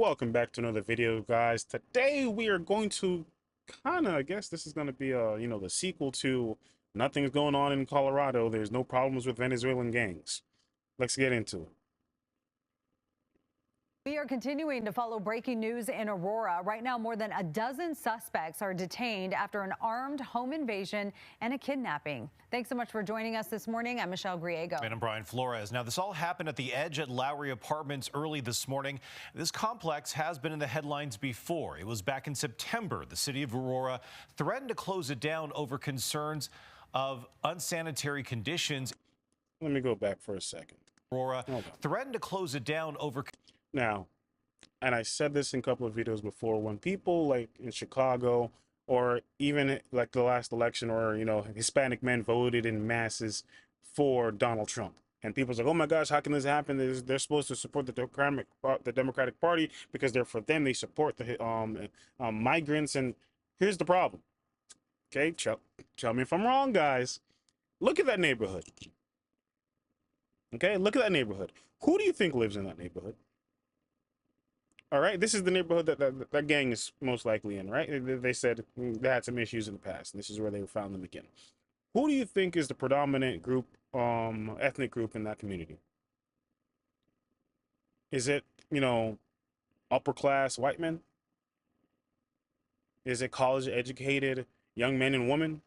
Welcome back to another video, guys. Today we are going to I guess this is going to be the sequel to Nothing's Going On in Colorado. There's no problems with Venezuelan gangs. Let's get into it. We are continuing to follow breaking news in Aurora. Right now, more than a dozen suspects are detained after an armed home invasion and a kidnapping. Thanks so much for joining us this morning. I'm Michelle Griego. And I'm Brian Flores. Now, this all happened at the Edge at Lowry Apartments early this morning. This complex has been in the headlines before. It was back in September. The city of Aurora threatened to close it down over concerns of unsanitary conditions. Let me go back for a second. Aurora threatened to close it down over. Now, and I said this in a couple of videos before, when people like in Chicago or even like the last election or, Hispanic men voted in masses for Donald Trump. And people's like, oh my gosh, how can this happen? They're supposed to support the Democratic Party because they're for them. They support the migrants. And here's the problem. Okay, tell me if I'm wrong, guys. Look at that neighborhood. Okay, look at that neighborhood. Who do you think lives in that neighborhood? All right, this is the neighborhood that gang is most likely in, right? They said they had some issues in the past, and this is where they found them again. Who do you think is the predominant group, ethnic group in that community? Is it, upper class white men? Is it college educated young men and women?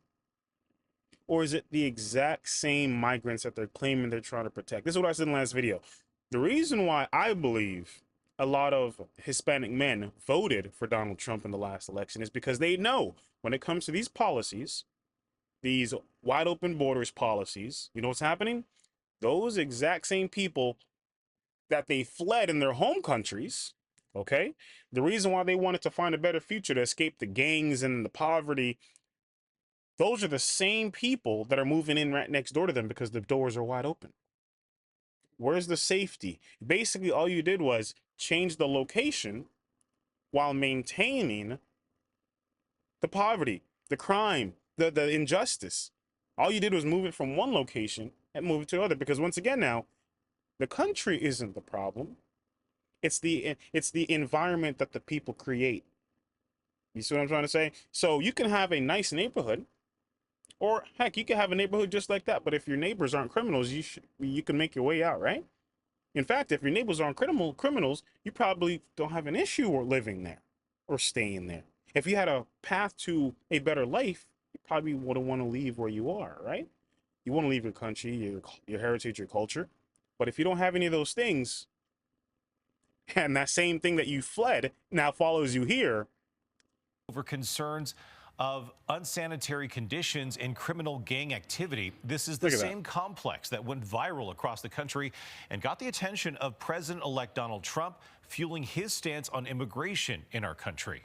Or is it the exact same migrants that they're claiming they're trying to protect? This is what I said in the last video. The reason why I believe a lot of Hispanic men voted for Donald Trump in the last election is because they know when it comes to these policies, these wide open borders policies, you know what's happening? Those exact same people that they fled in their home countries, okay? The reason why they wanted to find a better future to escape the gangs and the poverty, those are the same people that are moving in right next door to them because the doors are wide open. Where's the safety? Basically, all you did was change the location while maintaining the poverty, the crime, the injustice. All you did was move it from one location and move it to the other. Because once again now, the country isn't the problem. It's the environment that the people create. You see what I'm trying to say? So you can have a nice neighborhood, or heck, you can have a neighborhood just like that. But if your neighbors aren't criminals, you can make your way out, right? In fact, if your neighbors aren't criminals, you probably don't have an issue or living there or staying there. If you had a path to a better life, you probably wouldn't want to leave where you are, right? You want to leave your country, your heritage, your culture. But if you don't have any of those things, and that same thing that you fled now follows you here. Over concerns of unsanitary conditions and criminal gang activity. This is the same complex that went viral across the country and got the attention of President-elect Donald Trump, fueling his stance on immigration in our country.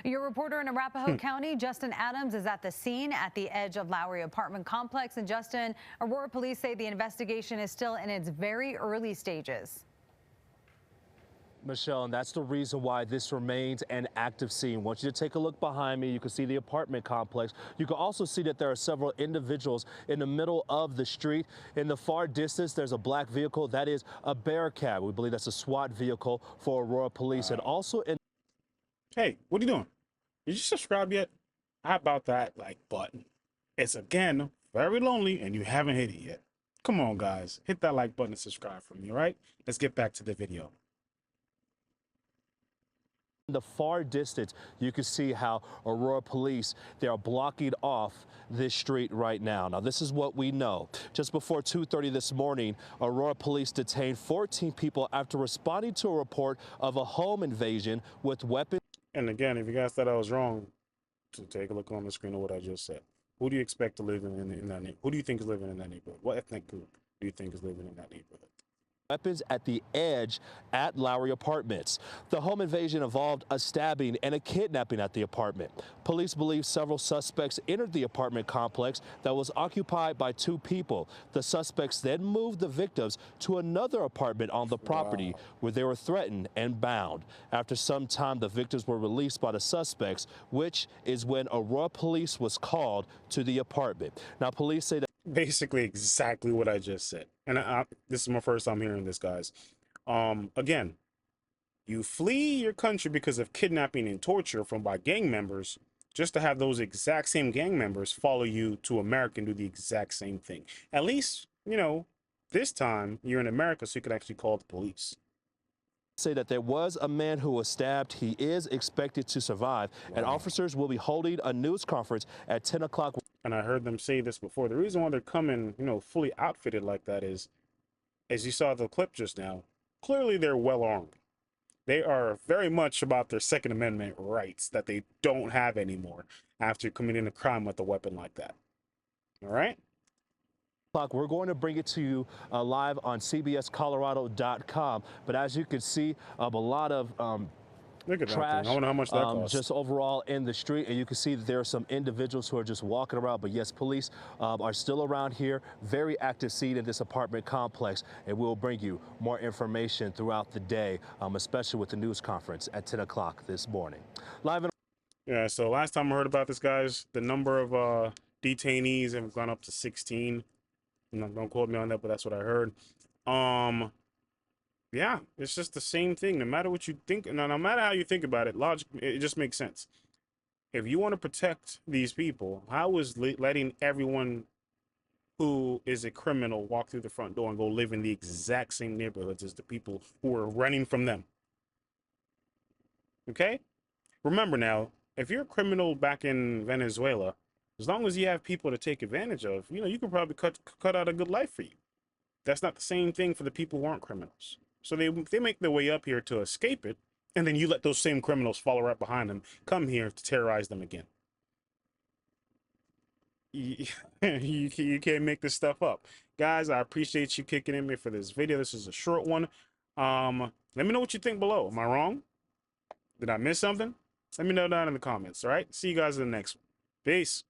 Your reporter in Arapahoe County, Justin Adams, is at the scene at the Edge of Lowry apartment complex. And Justin, Aurora police say the investigation is still in its very early stages. Michelle, and that's the reason why this remains an active scene. I want you to take a look behind me. You can see the apartment complex. You can also see that there are several individuals in the middle of the street. In the far distance, there's a black vehicle. That is a Bearcat. We believe that's a SWAT vehicle for Aurora police. And also in... Hey, what are you doing? Did you subscribe yet? How about that like button? It's again very lonely and you haven't hit it yet. Come on, guys. Hit that like button and subscribe for me, all right? Let's get back to the video. In the far distance, you can see how Aurora police, they are blocking off this street right now. Now, this is what we know. Just before 2:30 this morning, Aurora police detained 14 people after responding to a report of a home invasion with weapons. And again, if you guys thought I was wrong, to take a look on the screen of what I just said. Who do you expect to live in that neighborhood? Who do you think is living in that neighborhood? What ethnic group do you think is living in that neighborhood? Weapons at the Edge at Lowry Apartments. The home invasion involved a stabbing and a kidnapping at the apartment. Police believe several suspects entered the apartment complex that was occupied by two people. The suspects then moved the victims to another apartment on the property where they were threatened and bound. After some time, the victims were released by the suspects, which is when Aurora police was called to the apartment. Now, police say that basically exactly what I just said. And this is my first time hearing this, guys. Again, You flee your country because of kidnapping and torture from by gang members, just to have those exact same gang members follow you to America and do the exact same thing. At least, you know, this time you're in America, so you can actually call the police. Say that there was a man who was stabbed. He is expected to survive, and officers will be holding a news conference at 10 o'clock. And I heard them say this before. The reason why they're coming, you know, fully outfitted like that is, as you saw the clip just now, clearly they're well armed. They are very much about their Second Amendment rights that they don't have anymore after committing a crime with a weapon like that. All right? We're going to bring it to you live on CBSColorado.com. But as you can see, a lot of Look at trash, that thing. I wonder how much that costs. just overall in the street, and you can see that there are some individuals who are just walking around. But yes, police are still around here, very active scene in this apartment complex, and we'll bring you more information throughout the day, especially with the news conference at 10 o'clock this morning. Live in Yeah, so last time I heard about this, guys, the number of detainees have gone up to 16. Don't quote me on that, but that's what I heard. Yeah, it's just the same thing. No matter what you think, no matter how you think about it, logic, it just makes sense. If you want to protect these people, how is letting everyone who is a criminal walk through the front door and go live in the exact same neighborhoods as the people who are running from them? Okay? Remember now, if you're a criminal back in Venezuela, as long as you have people to take advantage of, you know, you can probably cut out a good life for you. That's not the same thing for the people who aren't criminals. So they make their way up here to escape it, and then you let those same criminals follow right behind them, come here to terrorize them again. You can't make this stuff up. Guys, I appreciate you kicking in me for this video. This is a short one. Let me know what you think below. Am I wrong? Did I miss something? Let me know down in the comments, all right? See you guys in the next one. Peace.